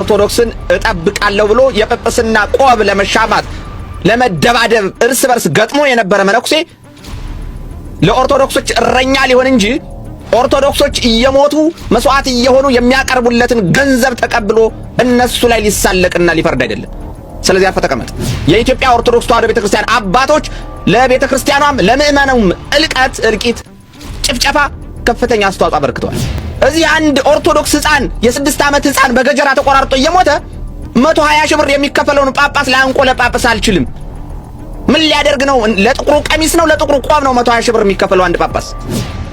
ኦርቶዶክስን እጠብቃለሁ ብሎ የጵጵስና ቆብ ለመሻማት ለመደባደብ እርስ በርስ ገጥሞ የነበረ መነኩሴ ለኦርቶዶክሶች እረኛ ሊሆን እንጂ ኦርቶዶክሶች እየሞቱ መስዋዕት እየሆኑ የሚያቀርቡለትን ገንዘብ ተቀብሎ እነሱ ላይ ሊሳለቅና ሊፈርድ አይደለም። ስለዚህ አፈ ተቀመጥ። የኢትዮጵያ ኦርቶዶክስ ተዋሕዶ ቤተክርስቲያን አባቶች ለቤተክርስቲያኗም ለምእመናኑም እልቂት፣ ጭፍጨፋ ከፍተኛ አስተዋጽኦ አበርክተዋል። እዚህ አንድ ኦርቶዶክስ ሕፃን የ6 ዓመት ሕፃን በገጀራ ተቆራርጦ እየሞተ 120 ሺህ ብር የሚከፈለውን ጳጳስ ለአንቆለ ጳጳስ አልችልም። ምን ሊያደርግ ነው? ለጥቁሩ ቀሚስ ነው ለጥቁሩ ቆብ ነው 120 ሺህ ብር የሚከፈለው አንድ ጳጳስ?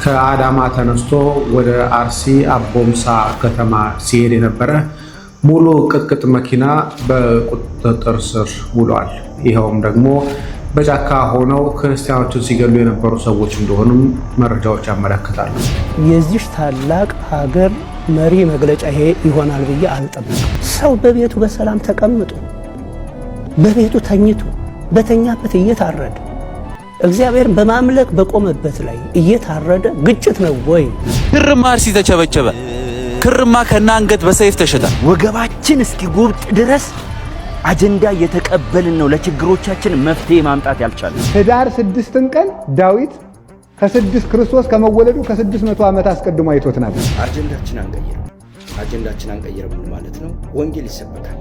ከአዳማ ተነስቶ ወደ አርሲ አቦምሳ ከተማ ሲሄድ የነበረ ሙሉ ቅጥቅጥ መኪና በቁጥጥር ስር ውሏል። ይኸውም ደግሞ በጫካ ሆነው ክርስቲያኖችን ሲገሉ የነበሩ ሰዎች እንደሆኑም መረጃዎች ያመለክታሉ። የዚህ ታላቅ ሀገር መሪ መግለጫ ይሄ ይሆናል ብዬ አልጠብቅም። ሰው በቤቱ በሰላም ተቀምጦ በቤቱ ተኝቶ በተኛበት እየታረደ እግዚአብሔርን በማምለክ በቆመበት ላይ እየታረደ ግጭት ነው ወይ? ክርማ አርሲ ተቸበቸበ። ክርማ ከናንገት በሰይፍ ተሸጠ። ወገባችን እስኪጎብጥ ድረስ አጀንዳ እየተቀበልን ነው ለችግሮቻችን መፍትሄ ማምጣት ያልቻልን። ህዳር 6 ቀን ዳዊት ክርስቶስ ከመወለዱ ከ600 ዓመት አስቀድሞ አይቶት ነበር። አጀንዳችን አንቀይርም ማለት ነው። ወንጌል ይሰበካል።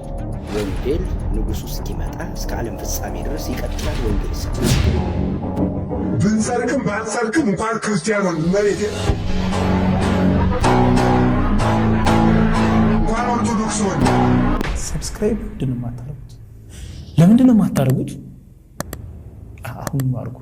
ወንጌል ንጉሱ እስኪመጣ እስከ ዓለም ፍጻሜ ድረስ ይቀጥላል። ወንጌል ይሰበካል። ብንሰርክም ባንሰርክም እንኳን ክርስቲያኑን መሬት እንኳን ኦርቶዶክስ ሆነ ሰብስክራይብ ለምንድን ነው የማታደርጉት? አሁን አድርጉ።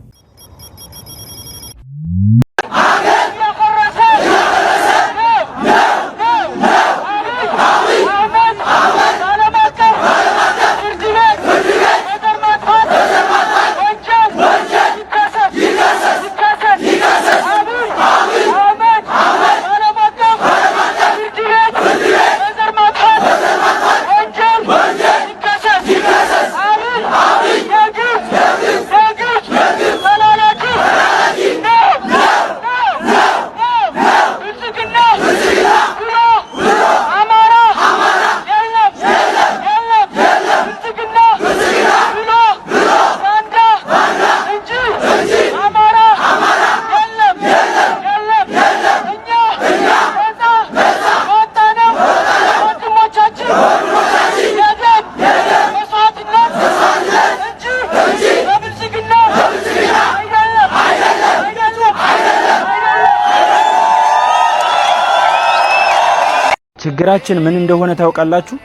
ችግራችን ምን እንደሆነ ታውቃላችሁ?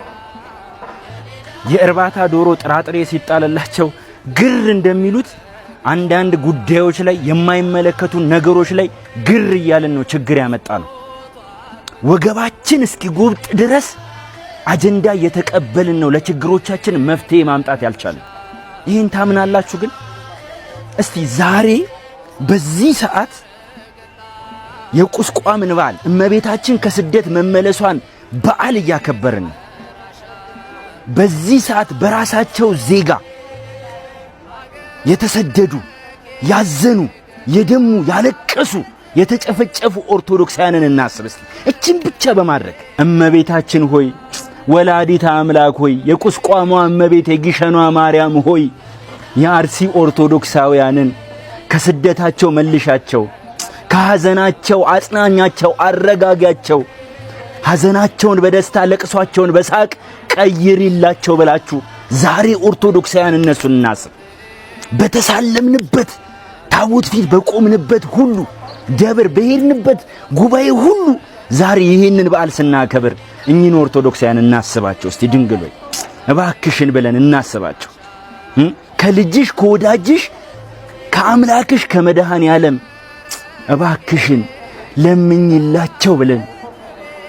የእርባታ ዶሮ ጥራጥሬ ሲጣለላቸው ግር እንደሚሉት አንዳንድ ጉዳዮች ላይ የማይመለከቱ ነገሮች ላይ ግር እያልን ነው ችግር ያመጣ ነው። ወገባችን እስኪጎብጥ ድረስ አጀንዳ እየተቀበልን ነው ለችግሮቻችን መፍትሄ ማምጣት ያልቻልን። ይህን ታምናላችሁ? ግን እስቲ ዛሬ በዚህ ሰዓት የቁስቋምን በዓል እመቤታችን ከስደት መመለሷን በዓል እያከበርን በዚህ ሰዓት በራሳቸው ዜጋ የተሰደዱ ያዘኑ የደሙ ያለቀሱ የተጨፈጨፉ ኦርቶዶክሳውያንን እናስብ እስቲ። እችን ብቻ በማድረግ እመቤታችን ሆይ ወላዲተ አምላክ ሆይ የቁስቋሟ እመቤት የግሸኗ ማርያም ሆይ የአርሲ ኦርቶዶክሳውያንን ከስደታቸው መልሻቸው፣ ከሐዘናቸው አጽናኛቸው፣ አረጋጋቸው፣ ሐዘናቸውን በደስታ ለቅሷቸውን በሳቅ ቀይሪላቸው ብላችሁ ዛሬ ኦርቶዶክሳውያን እነሱን እናስብ። በተሳለምንበት ታቦት ፊት በቆምንበት ሁሉ ደብር በሄድንበት ጉባኤ ሁሉ ዛሬ ይህንን በዓል ስናከብር እኚህን ኦርቶዶክሳውያን እናስባቸው እስቲ። ድንግል ሆይ እባክሽን ብለን እናስባቸው። ከልጅሽ ከወዳጅሽ ከአምላክሽ ከመድኃኔ ዓለም እባክሽን ለምኝላቸው ብለን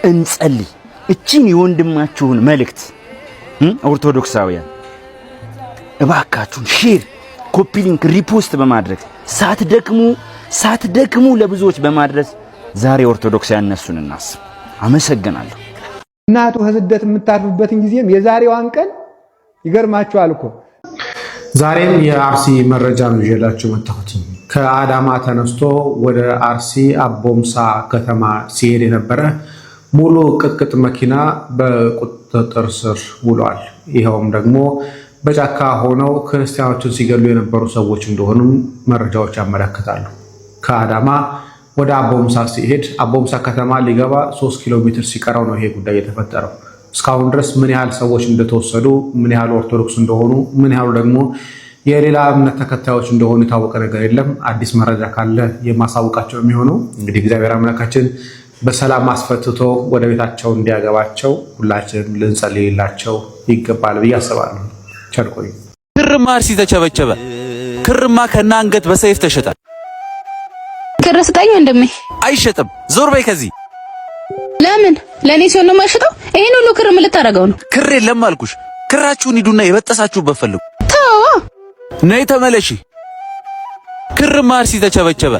እንጸልይ። እቺን የወንድማችሁን መልእክት ኦርቶዶክሳውያን እባካችሁን ሼር፣ ኮፒ ሊንክ፣ ሪፖስት በማድረግ ሳትደክሙ ለብዙዎች በማድረስ ዛሬ ኦርቶዶክሳውያን እነሱን እናስብ። አመሰግናለሁ። እናቱ ከስደት የምታርፍበትን ጊዜም የዛሬዋን ቀን ይገርማችኋል እኮ ዛሬም የአርሲ መረጃ ነው ይዤላችሁ መጣሁት። ከአዳማ ተነስቶ ወደ አርሲ አቦምሳ ከተማ ሲሄድ የነበረ ሙሉ ቅጥቅጥ መኪና በቁጥጥር ስር ውሏል። ይኸውም ደግሞ በጫካ ሆነው ክርስቲያኖችን ሲገሉ የነበሩ ሰዎች እንደሆኑ መረጃዎች ያመለክታሉ። ከአዳማ ወደ አቦምሳ ሲሄድ አቦምሳ ከተማ ሊገባ 3 ኪሎ ሜትር ሲቀረው ነው ይሄ ጉዳይ የተፈጠረው። እስካሁን ድረስ ምን ያህል ሰዎች እንደተወሰዱ፣ ምን ያህል ኦርቶዶክስ እንደሆኑ፣ ምን ያህሉ ደግሞ የሌላ እምነት ተከታዮች እንደሆኑ የታወቀ ነገር የለም። አዲስ መረጃ ካለ የማሳውቃቸው የሚሆነው እንግዲህ እግዚአብሔር አምላካችን በሰላም አስፈትቶ ወደ ቤታቸው እንዲያገባቸው ሁላችንም ልንጸልይላቸው ይገባል ብዬ አስባለሁ። ቸርቆይ ክርማ አርሲ ተቸበቸበ። ክርማ ከና አንገት በሰይፍ ተሸጠ። ክር ስጠኝ ወንድሜ። አይሸጥም። ዞር በይ ከዚህ። ለምን? ለኔ ሲሆን ነው የማይሸጠው? ይሄን ሁሉ ክር ምን ልታረገው ነው? ክር የለም አልኩሽ። ክራችሁን ሂዱና የበጠሳችሁበት ፈልጉ። ተዋ። ነይ ተመለሺ። ክርማ አርሲ ተቸበቸበ።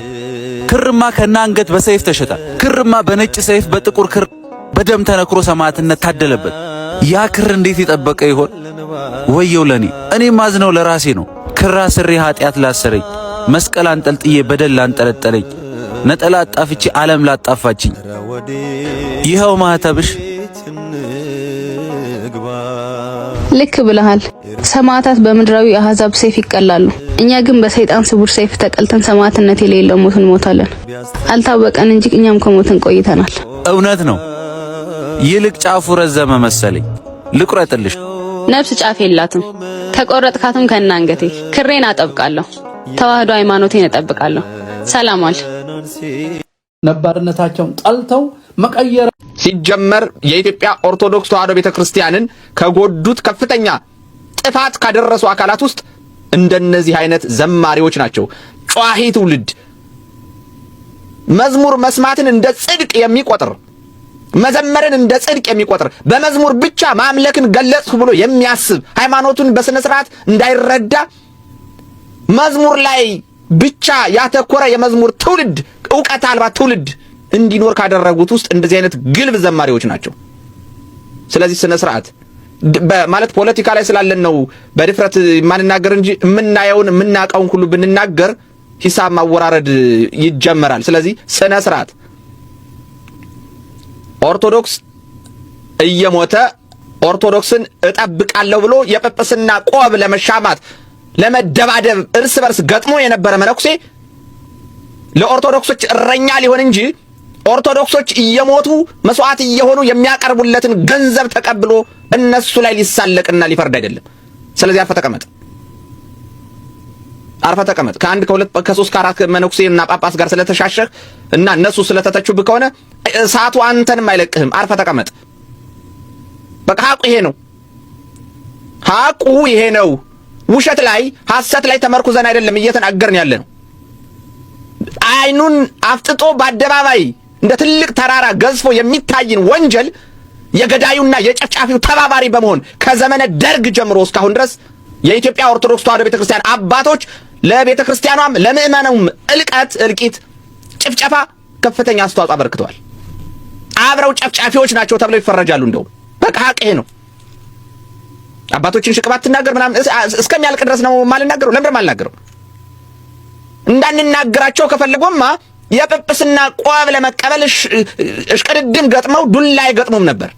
ክርማ ከና አንገት በሰይፍ ተሸጠ። ክርማ በነጭ ሰይፍ በጥቁር ክር በደም ተነክሮ ሰማዕትነት ታደለበት። ያ ክር እንዴት የጠበቀ ይሆን? ወየው ለኔ። እኔ ማዝነው ለራሴ ነው። ክራ ስሬ ኃጢአት ላሰረኝ፣ መስቀል አንጠልጥዬ በደል ላንጠለጠለኝ፣ ነጠላ አጣፍቼ ዓለም ላጣፋችኝ። ይኸው ማህተብሽ። ልክ ብለሃል። ሰማዕታት በምድራዊ አሕዛብ ሰይፍ ይቀላሉ። እኛ ግን በሰይጣን ስውር ሰይፍ ተቀልተን ሰማዕትነት የሌለው ሞት እንሞታለን። አልታወቀን እንጂ እኛም ከሞትን ቆይተናል። እውነት ነው። ይልቅ ጫፉ ረዘመ መሰለኝ። ልቁረጥልሽ። ነፍስ ጫፍ የላትም። ከቆረጥካትም ከና አንገቴ ክሬን አጠብቃለሁ። ተዋህዶ ሃይማኖቴን እጠብቃለሁ። ሰላም ዋል። ነባርነታቸውን ጠልተው መቀየር ሲጀመር የኢትዮጵያ ኦርቶዶክስ ተዋህዶ ቤተክርስቲያንን ከጎዱት ከፍተኛ ጥፋት ካደረሱ አካላት ውስጥ እንደነዚህ አይነት ዘማሪዎች ናቸው። ጨዋሂ ትውልድ መዝሙር መስማትን እንደ ጽድቅ የሚቆጥር፣ መዘመርን እንደ ጽድቅ የሚቆጥር፣ በመዝሙር ብቻ ማምለክን ገለጽኩ ብሎ የሚያስብ፣ ሃይማኖቱን በስነ ስርዓት እንዳይረዳ መዝሙር ላይ ብቻ ያተኮረ የመዝሙር ትውልድ፣ ዕውቀት አልባ ትውልድ እንዲኖር ካደረጉት ውስጥ እንደዚህ አይነት ግልብ ዘማሪዎች ናቸው። ስለዚህ ስነ ስርዓት ማለት ፖለቲካ ላይ ስላለን ነው በድፍረት ማንናገር እንጂ የምናየውን የምናውቀውን ሁሉ ብንናገር ሂሳብ ማወራረድ ይጀመራል። ስለዚህ ስነ ስርዓት ኦርቶዶክስ እየሞተ ኦርቶዶክስን እጠብቃለሁ ብሎ የጵጵስና ቆብ ለመሻማት ለመደባደብ እርስ በርስ ገጥሞ የነበረ መነኩሴ ለኦርቶዶክሶች እረኛ ሊሆን እንጂ ኦርቶዶክሶች እየሞቱ መስዋዕት እየሆኑ የሚያቀርቡለትን ገንዘብ ተቀብሎ እነሱ ላይ ሊሳለቅና ሊፈርድ አይደለም። ስለዚህ አርፈ ተቀመጥ፣ አርፈ ተቀመጥ። ከአንድ ከሁለት ከሶስት ከአራት መነኩሴና ጳጳስ ጋር ስለተሻሸህ እና እነሱ ስለተተቹብህ ከሆነ እሳቱ አንተንም አይለቅህም። አርፈ ተቀመጥ። በቃ ሐቁ ይሄ ነው። ሐቁ ይሄ ነው። ውሸት ላይ ሐሰት ላይ ተመርኩዘን አይደለም እየተናገርን ያለ ነው። አይኑን አፍጥጦ በአደባባይ እንደ ትልቅ ተራራ ገዝፎ የሚታይን ወንጀል የገዳዩና የጨፍጫፊው ተባባሪ በመሆን ከዘመነ ደርግ ጀምሮ እስካሁን ድረስ የኢትዮጵያ ኦርቶዶክስ ተዋህዶ ቤተክርስቲያን አባቶች ለቤተክርስቲያኗም ለምእመናኑም እልቂት፣ ጭፍጨፋ ከፍተኛ አስተዋጽኦ አበርክተዋል። አብረው ጨፍጫፊዎች ናቸው ተብለው ይፈረጃሉ። እንደውም በቃ ሐቅ ይሄ ነው። አባቶችን ሽቅባት ትናገር ምናምን እስከሚያልቅ ድረስ ነው የማልናገረው። ለምን የማልናገረው? እንዳንናገራቸው ከፈለጎማ የጵጵስና ቆብ ለመቀበል እሽቅድድም ገጥመው ዱላ አይገጥሙም ነበር።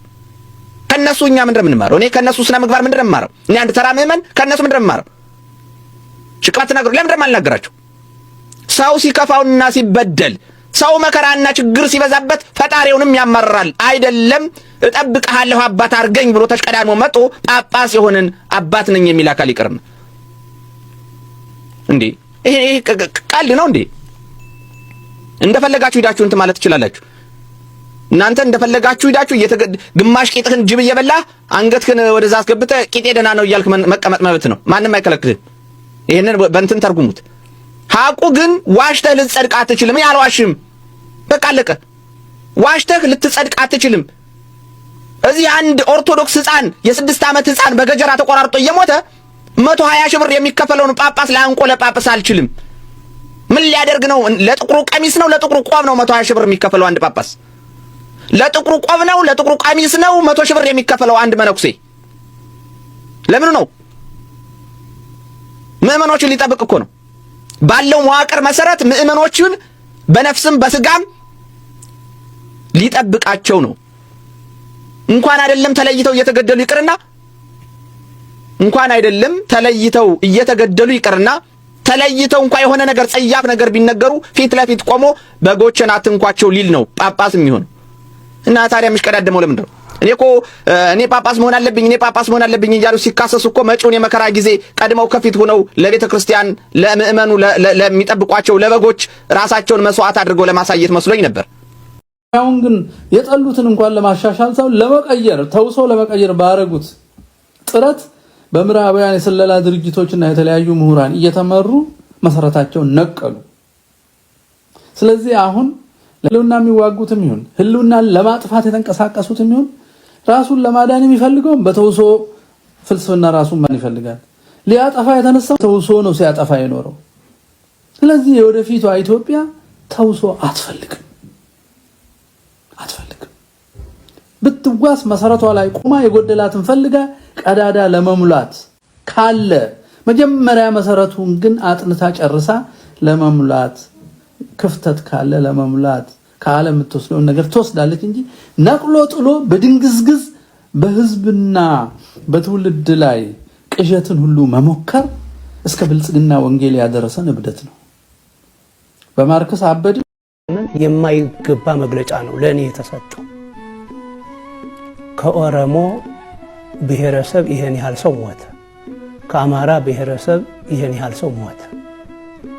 ከነሱ እኛ ምንድን ነው የምንማረው? እኔ ከነሱ ስነ ምግባር ምንድን ነው የምማረው? እኔ አንድ ተራ ምዕመን ከነሱ ምንድን ነው የምማረው? ሽቅባት ትናገሩ። ለምን የማልናገራቸው? ሰው ሲከፋውና ሲበደል፣ ሰው መከራና ችግር ሲበዛበት ፈጣሪውንም ያማርራል። አይደለም እጠብቅሃለሁ አባት አድርገኝ ብሎ ተሽቀዳድሞ መጥቶ ጳጳስ የሆነን አባት ነኝ የሚል አካል ይቀርም እንዴ? ይሄ ቀልድ ነው እንዴ? እንደፈለጋችሁ ሂዳችሁ እንትን ማለት ትችላላችሁ። እናንተ እንደፈለጋችሁ ሂዳችሁ ግማሽ ቂጥህን ጅብ እየበላ አንገትህን ወደዛ አስገብተህ ቂጤ ደህና ነው እያልክ መቀመጥ መብት ነው። ማንም አይከለክልህም። ይሄንን በእንትን ተርጉሙት። ሐቁ ግን ዋሽተህ ልትጸድቅ አትችልም። እኔ አልዋሽም። በቃ አለቀ። ዋሽተህ ልትጸድቅ አትችልም። እዚህ አንድ ኦርቶዶክስ ሕፃን የ6 ዓመት ሕፃን በገጀራ ተቆራርጦ እየሞተ 120 ሺህ ብር የሚከፈለውን ጳጳስ ለአንቆ ለጳጳስ አልችልም። ምን ሊያደርግ ነው? ለጥቁሩ ቀሚስ ነው ለጥቁሩ ቆብ ነው 120 ሺህ ብር የሚከፈለው አንድ ጳጳስ? ለጥቁሩ ቆብ ነው ለጥቁሩ ቀሚስ ነው 100 ሺህ ብር የሚከፈለው አንድ መነኩሴ? ለምን ነው? ምእመኖችን ሊጠብቅ እኮ ነው። ባለው መዋቅር መሰረት ምእመኖችን በነፍስም በስጋም ሊጠብቃቸው ነው። እንኳን አይደለም ተለይተው እየተገደሉ ይቅርና ተለይተው እንኳን የሆነ ነገር ጸያፍ ነገር ቢነገሩ ፊት ለፊት ቆሞ በጎችን አትንኳቸው ሊል ነው ጳጳስ የሚሆን። እና ታዲያ ምሽቀዳደመው ለምንድን ነው? እኔ ጳጳስ መሆን አለብኝ እያሉ ሲካሰሱ እኮ መጪውን የመከራ ጊዜ ቀድመው ከፊት ሆነው ለቤተ ክርስቲያን ለምእመኑ ለሚጠብቋቸው ለበጎች ራሳቸውን መስዋዕት አድርገው ለማሳየት መስሎኝ ነበር። አሁን ግን የጠሉትን እንኳን ለማሻሻል ሰው ተውሶ ለመቀየር ባረጉት ጥረት በምዕራባውያን የስለላ ድርጅቶችና የተለያዩ ምሁራን እየተመሩ መሰረታቸውን ነቀሉ። ስለዚህ አሁን ለህልውና የሚዋጉትም ይሁን ህልውናን ለማጥፋት የተንቀሳቀሱትም ይሁን ራሱን ለማዳን የሚፈልገው በተውሶ ፍልስፍና ራሱን ማን ይፈልጋል? ሊያጠፋ የተነሳው ተውሶ ነው ሲያጠፋ የኖረው። ስለዚህ የወደፊቷ ኢትዮጵያ ተውሶ አትፈልግም። ብትዋስ መሰረቷ ላይ ቆማ የጎደላትን ፈልጋ ቀዳዳ ለመሙላት ካለ መጀመሪያ መሰረቱን ግን አጥንታ ጨርሳ ለመሙላት ክፍተት ካለ ለመሙላት ከዓለም የምትወስደውን ነገር ትወስዳለች እንጂ ነቅሎ ጥሎ በድንግዝግዝ በህዝብና በትውልድ ላይ ቅዠትን ሁሉ መሞከር እስከ ብልጽግና ወንጌል ያደረሰን እብደት ነው። በማርክስ አበድ የማይገባ መግለጫ ነው ለኔ የተሰጠው። ከኦሮሞ ብሔረሰብ ይሄን ያህል ሰው ሞተ፣ ከአማራ ብሔረሰብ ይሄን ያህል ሰው ሞተ፣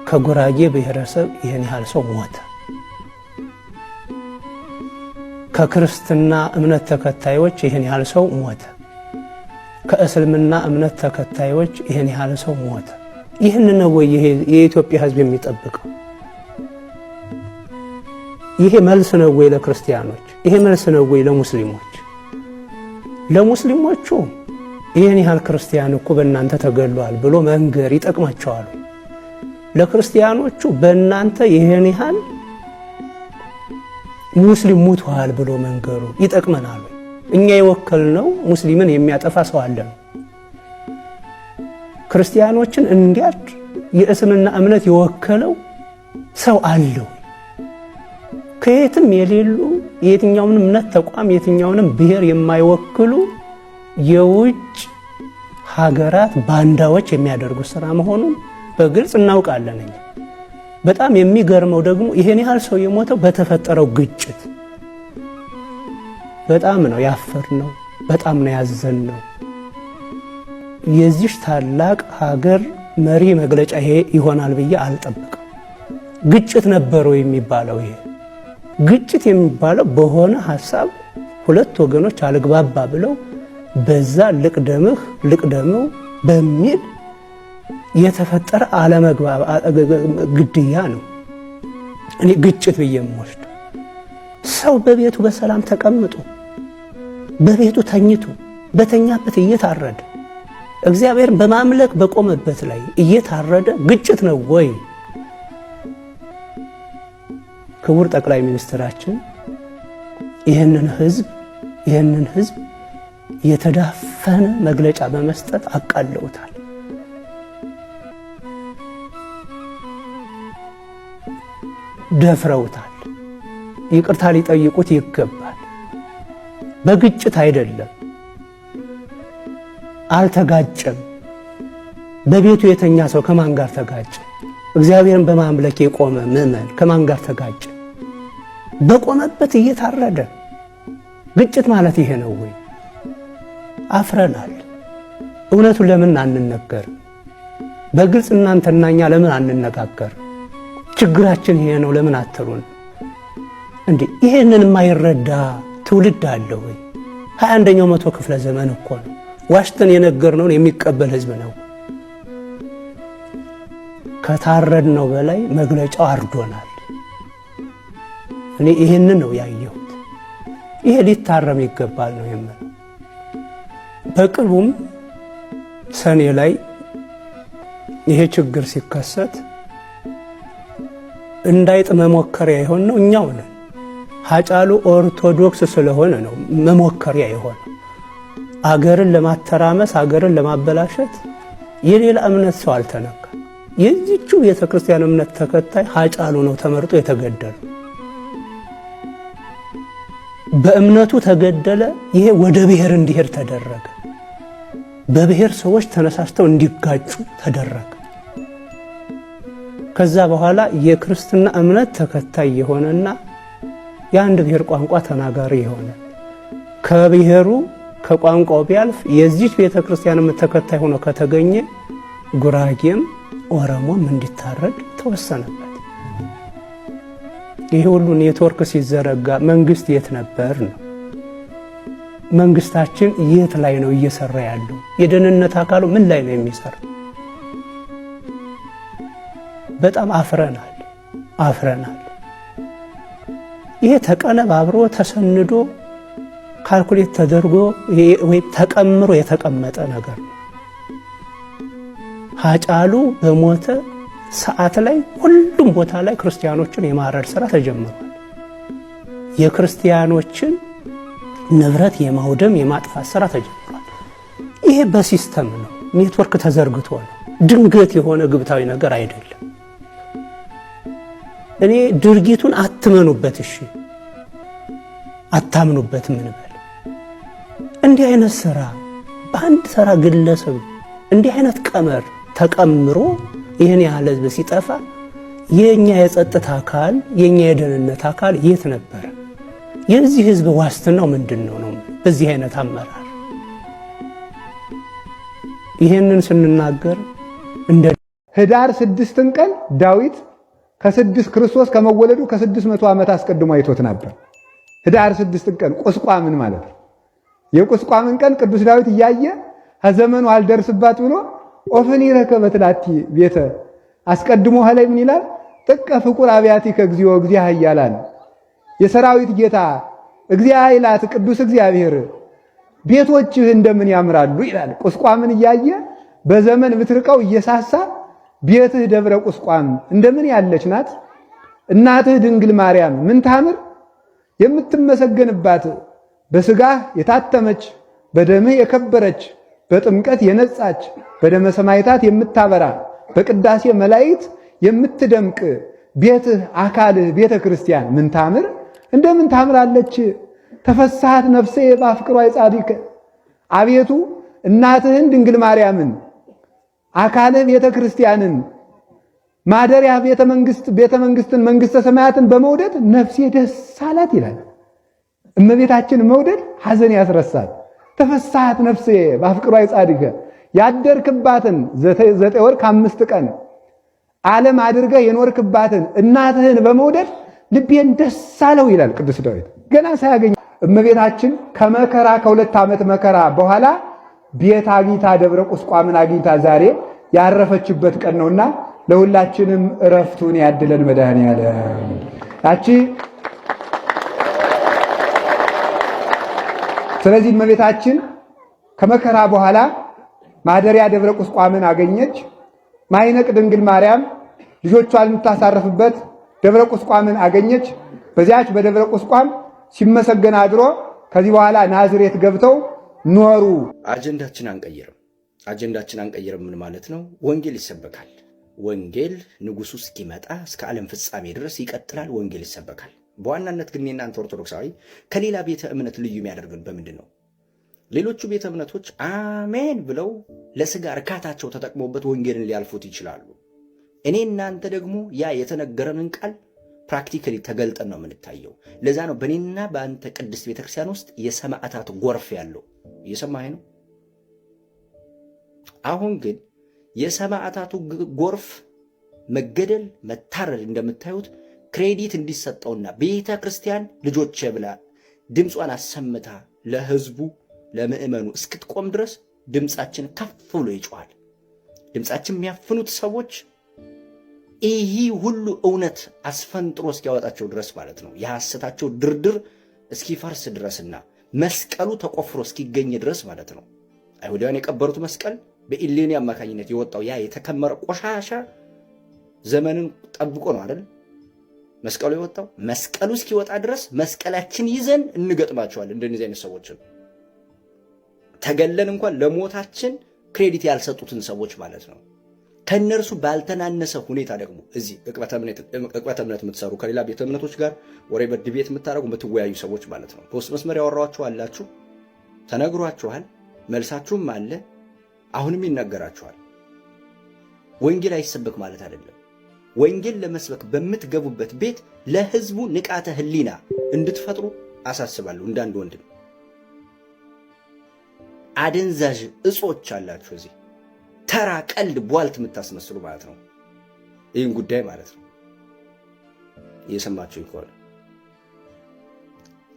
ከጉራጌ ብሔረሰብ ይሄን ያህል ሰው ሞተ፣ ከክርስትና እምነት ተከታዮች ይሄን ያህል ሰው ሞተ፣ ከእስልምና እምነት ተከታዮች ይሄን ያህል ሰው ሞተ። ይህን ነው ወይ የኢትዮጵያ ህዝብ የሚጠብቀው? ይሄ መልስ ነው ወይ ለክርስቲያኖች? ይሄ መልስ ነው ወይ ለሙስሊሞች? ለሙስሊሞቹ ይሄን ያህል ክርስቲያን እኮ በእናንተ ተገሏል ብሎ መንገር ይጠቅማቸዋል። ለክርስቲያኖቹ በእናንተ ይሄን ያህል ሙስሊም ሙቷል ብሎ መንገሩ ይጠቅመናል። እኛ የወከልነው ሙስሊምን የሚያጠፋ ሰው አለ። ክርስቲያኖችን እንዲያድ የእስልምና እምነት የወከለው ሰው አለው። ከየትም የሌሉ የትኛውንም እምነት ተቋም የትኛውንም ብሔር የማይወክሉ የውጭ ሀገራት ባንዳዎች የሚያደርጉት ስራ መሆኑን በግልጽ እናውቃለን። በጣም የሚገርመው ደግሞ ይሄን ያህል ሰው የሞተው በተፈጠረው ግጭት በጣም ነው ያፈርነው፣ በጣም ነው ያዘንነው። የዚህ ታላቅ ሀገር መሪ መግለጫ ይሄ ይሆናል ብዬ አልጠብቅም። ግጭት ነበረው የሚባለው ይሄ ግጭት የሚባለው በሆነ ሐሳብ ሁለት ወገኖች አልግባባ ብለው በዛ ልቅደምው በሚል የተፈጠረ ግድያ ነው። እኔ ግጭት ብዬ የምወስደው ሰው በቤቱ በሰላም ተቀምጦ በቤቱ ተኝቶ በተኛበት እየታረደ እግዚአብሔርን በማምለክ በቆመበት ላይ እየታረደ ግጭት ነው ወይ? ክቡር ጠቅላይ ሚኒስትራችን ይህንን ህዝብ የተዳፈነ መግለጫ በመስጠት አቃለውታል። ደፍረውታል። ይቅርታ ሊጠይቁት ይገባል። በግጭት አይደለም፣ አልተጋጨም። በቤቱ የተኛ ሰው ከማን ጋር ተጋጨ? እግዚአብሔርን በማምለክ የቆመ ምዕመን ከማን ጋር ተጋጨ? በቆመበት እየታረደ ግጭት ማለት ይሄ ነው ወይ? አፍረናል። እውነቱን ለምን አንነገር? በግልጽ እናንተና እኛ ለምን አንነጋገር? ችግራችን ይሄ ነው ለምን አትሉን? እንዴ ይሄንን የማይረዳ ትውልድ አለ ወይ? 21ኛው መቶ ክፍለ ዘመን እኮ ነው። ዋሽተን የነገርነውን የሚቀበል ህዝብ ነው። ከታረድነው በላይ መግለጫው አርዶናል። እኔ ይሄንን ነው ያየሁት። ይሄ ሊታረም ይገባል ነው የምለው። በቅርቡም ሰኔ ላይ ይሄ ችግር ሲከሰት እንዳይጥ መሞከሪያ የሆነ ነው እኛው ነን። ሀጫሉ ኦርቶዶክስ ስለሆነ ነው መሞከሪያ የሆነ። አገርን ለማተራመስ አገርን ለማበላሸት የሌላ እምነት ሰው አልተነካ። የዚቹ ቤተክርስቲያን እምነት ተከታይ ሀጫሉ ነው ተመርጦ የተገደለው። በእምነቱ ተገደለ። ይሄ ወደ ብሔር እንዲሄድ ተደረገ። በብሔር ሰዎች ተነሳስተው እንዲጋጩ ተደረገ። ከዛ በኋላ የክርስትና እምነት ተከታይ የሆነና የአንድ ብሔር ቋንቋ ተናጋሪ የሆነ ከብሔሩ ከቋንቋው ቢያልፍ የዚህ ቤተክርስቲያን ተከታይ ሆኖ ከተገኘ ጉራጌም ኦሮሞም እንዲታረድ ተወሰነበት። ይሄ ሁሉ ኔትወርክ ሲዘረጋ መንግስት የት ነበር ነው? መንግስታችን የት ላይ ነው እየሰራ ያለው? የደህንነት አካሉ ምን ላይ ነው የሚሰራው? በጣም አፍረናል። ይሄ ተቀነባብሮ ተሰንዶ ካልኩሌት ተደርጎ ወይ ተቀምሮ የተቀመጠ ነገር ነው። ሃጫሉ በሞተ ሰዓት ላይ ሁሉም ቦታ ላይ ክርስቲያኖችን የማረድ ስራ ተጀምሯል። የክርስቲያኖችን ንብረት የማውደም የማጥፋት ስራ ተጀምሯል። ይሄ በሲስተም ነው፣ ኔትወርክ ተዘርግቶ ነው። ድንገት የሆነ ግብታዊ ነገር አይደለም። እኔ ድርጊቱን አትመኑበት፣ እሺ አታምኑበት፣ ምን በል እንዲህ አይነት ስራ በአንድ ተራ ግለሰብ እንዲህ አይነት ቀመር ተቀምሮ ይህን ያህል ህዝብ ሲጠፋ የኛ የጸጥታ አካል የኛ የደህንነት አካል የት ነበረ? የዚህ ህዝብ ዋስትናው ምንድነው ነው? በዚህ አይነት አመራር ይሄንን ስንናገር እንደ ህዳር 6 ቀን ዳዊት ክርስቶስ ከመወለዱ ከ600 ዓመት አስቀድሞ አይቶት ነበር። ህዳር 6 ቀን ቁስቋምን ማለት ነው። የቁስቋምን ቀን ቅዱስ ዳዊት እያየ ከዘመኑ አልደርስባት ብሎ ኦፈኒ ረከበት ላቲ ቤተ አስቀድሞ ሀላይ ምን ይላል? ጥቀ ፍቁር አብያቲከ እግዚኦ እግዚአ ኃያላን የሰራዊት ጌታ እግዚአ ኃይላት ቅዱስ እግዚአብሔር ቤቶችህ እንደምን ያምራሉ ይላል። ቁስቋምን እያየ በዘመን ብትርቀው እየሳሳ ቤትህ ደብረ ቁስቋም እንደምን ያለች ናት እናትህ ድንግል ማርያም ምን ታምር የምትመሰገንባት በስጋህ የታተመች በደምህ የከበረች በጥምቀት የነጻች በደመ ሰማዕታት የምታበራ በቅዳሴ መላእክት የምትደምቅ ቤትህ አካልህ ቤተ ክርስቲያን ምን ታምር እንደምን ታምራለች። ተፈሳሃት ነፍሴ በአፍቅሯ የጻድቅ አቤቱ እናትህን ድንግል ማርያምን አካልህ ቤተ ክርስቲያንን ማደሪያ ቤተ መንግስትን መንግስተ ሰማያትን በመውደድ ነፍሴ ደስ አላት ይላል። እመቤታችን መውደድ ሐዘን ያስረሳል። ተፈሳሃት ነፍሴ በአፍቅሯ የጻድቅ ያደርክባትን 9 ወር ከ5 ቀን ዓለም አድርገህ የኖርክባትን እናትህን በመውደድ ልቤን ደስ አለው ይላል ቅዱስ ዳዊት። ገና ሳያገኝ እመቤታችን ከመከራ ከ2 ዓመት መከራ በኋላ ቤት አግኝታ ደብረ ቁስቋምን አግኝታ ዛሬ ያረፈችበት ቀን ነውና ለሁላችንም እረፍቱን ያድለን መድኃኔዓለም። ያቺ ስለዚህ እመቤታችን ከመከራ በኋላ ማደሪያ ደብረ ቁስቋምን አገኘች። ማይነቅ ድንግል ማርያም ልጆቿን የምታሳርፍበት ደብረ ቁስቋምን አገኘች። በዚያች በደብረ ቁስቋም ሲመሰገን አድሮ ከዚህ በኋላ ናዝሬት ገብተው ኖሩ። አጀንዳችን አንቀይርም ምን ማለት ነው? ወንጌል ይሰበካል። ወንጌል ንጉሱ እስኪመጣ እስከ ዓለም ፍጻሜ ድረስ ይቀጥላል። ወንጌል ይሰበካል። በዋናነት ግን እናንተ ኦርቶዶክሳዊ ከሌላ ቤተ እምነት ልዩ የሚያደርግን በምንድን ነው? ሌሎቹ ቤተ እምነቶች አሜን ብለው ለስጋ እርካታቸው ተጠቅመውበት ወንጌልን ሊያልፉት ይችላሉ። እኔ እናንተ ደግሞ ያ የተነገረንን ቃል ፕራክቲካሊ ተገልጠን ነው የምንታየው። ለዛ ነው በእኔና በአንተ ቅድስት ቤተክርስቲያን ውስጥ የሰማዕታት ጎርፍ ያለው። እየሰማኸኝ ነው? አሁን ግን የሰማዕታቱ ጎርፍ መገደል፣ መታረድ እንደምታዩት ክሬዲት እንዲሰጠውና ቤተ ክርስቲያን ልጆቼ ብላ ድምጿን አሰምታ ለህዝቡ ለምእመኑ እስክትቆም ድረስ ድምፃችን ከፍ ብሎ ይጮሃል። ድምፃችን የሚያፍኑት ሰዎች ይህ ሁሉ እውነት አስፈንጥሮ እስኪያወጣቸው ድረስ ማለት ነው። የሐሰታቸው ድርድር እስኪፈርስ ድረስና መስቀሉ ተቆፍሮ እስኪገኝ ድረስ ማለት ነው። አይሁዳውያን የቀበሩት መስቀል በኢሌኒ አማካኝነት የወጣው ያ የተከመረ ቆሻሻ ዘመንን ጠብቆ ነው አይደል መስቀሉ የወጣው። መስቀሉ እስኪወጣ ድረስ መስቀላችን ይዘን እንገጥማቸዋለን። እንደነዚህ አይነት ሰዎችን ተገለን እንኳን ለሞታችን ክሬዲት ያልሰጡትን ሰዎች ማለት ነው። ከነርሱ ባልተናነሰ ሁኔታ ደግሞ እዚህ ዕቅበተ እምነት የምትሰሩ ከሌላ ቤተ እምነቶች ጋር ወሬ በድቤት የምታደርጉ የምትወያዩ ሰዎች ማለት ነው። በውስጥ መስመር ያወራኋችሁ አላችሁ፣ ተነግሯችኋል፣ መልሳችሁም አለ፣ አሁንም ይነገራችኋል። ወንጌል አይሰበክ ማለት አይደለም። ወንጌል ለመስበክ በምትገቡበት ቤት ለህዝቡ ንቃተ ህሊና እንድትፈጥሩ አሳስባለሁ። እንዳንድ ወንድም አደንዛዥ እጾች አላችሁ እዚህ ተራ ቀልድ ቧልት የምታስመስሉ ማለት ነው። ይህን ጉዳይ ማለት ነው እየሰማችሁ ከሆነ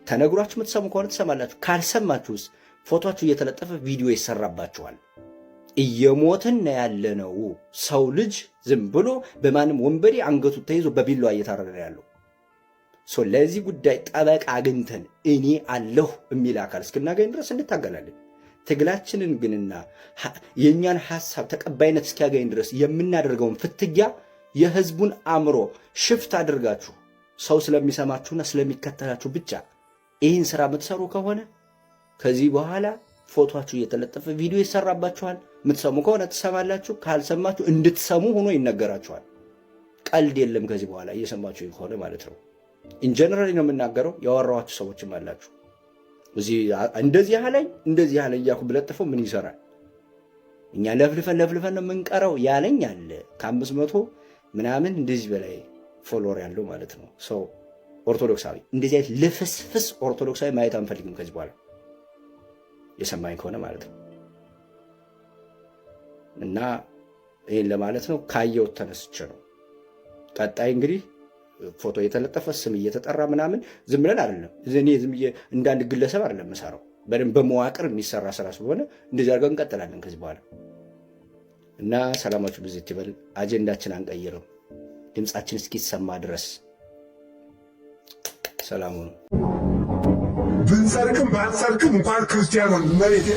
ተነግሯችሁ የምትሰሙ ከሆነ ትሰማላችሁ። ካልሰማችሁስ ፎቶአችሁ እየተለጠፈ ቪዲዮ ይሰራባችኋል። እየሞትን ያለነው ሰው ልጅ ዝም ብሎ በማንም ወንበዴ አንገቱ ተይዞ በቢላዋ እየታረደ ያለው ሰው። ለዚህ ጉዳይ ጠበቃ አግኝተን እኔ አለሁ የሚል አካል እስክናገኝ ድረስ እንታገላለን። ትግላችንን ግንና የእኛን ሐሳብ ተቀባይነት እስኪያገኝ ድረስ የምናደርገውን ፍትጊያ የህዝቡን አእምሮ ሽፍት አድርጋችሁ ሰው ስለሚሰማችሁና ስለሚከተላችሁ ብቻ ይህን ስራ የምትሰሩ ከሆነ ከዚህ በኋላ ፎቶአችሁ እየተለጠፈ ቪዲዮ ይሰራባችኋል። የምትሰሙ ከሆነ ትሰማላችሁ፣ ካልሰማችሁ እንድትሰሙ ሆኖ ይነገራችኋል። ቀልድ የለም ከዚህ በኋላ እየሰማችሁ ከሆነ ማለት ነው። ኢንጀነራሊ ነው የምናገረው። ያወራኋችሁ ሰዎችም አላችሁ እዚህ እንደዚህ ያለኝ እያልኩ ብለጥፈው ምን ይሰራል? እኛ ለፍልፈን ነው የምንቀረው ያለኝ አለ ከ500 ምናምን እንደዚህ በላይ ፎሎወር ያለው ማለት ነው። ሰው ኦርቶዶክሳዊ እንደዚህ አይነት ልፍስፍስ ኦርቶዶክሳዊ ማየት አንፈልግም ከዚህ በኋላ የሰማኝ ከሆነ ማለት ነው። እና ይህን ለማለት ነው። ካየሁት ተነስቼ ነው። ቀጣይ እንግዲህ ፎቶ የተለጠፈ ስም እየተጠራ ምናምን ዝም ብለን አይደለም። እኔ ዝም ብዬ እንዳንድ ግለሰብ አይደለም የምሰራው፣ በደንብ በመዋቅር የሚሰራ ስራ ስለሆነ እንደዚህ አድርገን እንቀጥላለን ከዚህ በኋላ። እና ሰላማችሁ ብዝት ይበል። አጀንዳችን አንቀይርም፣ ድምፃችን እስኪሰማ ድረስ ሰላሙ ነው። ብንሰርቅም ባንሰርቅም እንኳን ክርስቲያኑን መሬት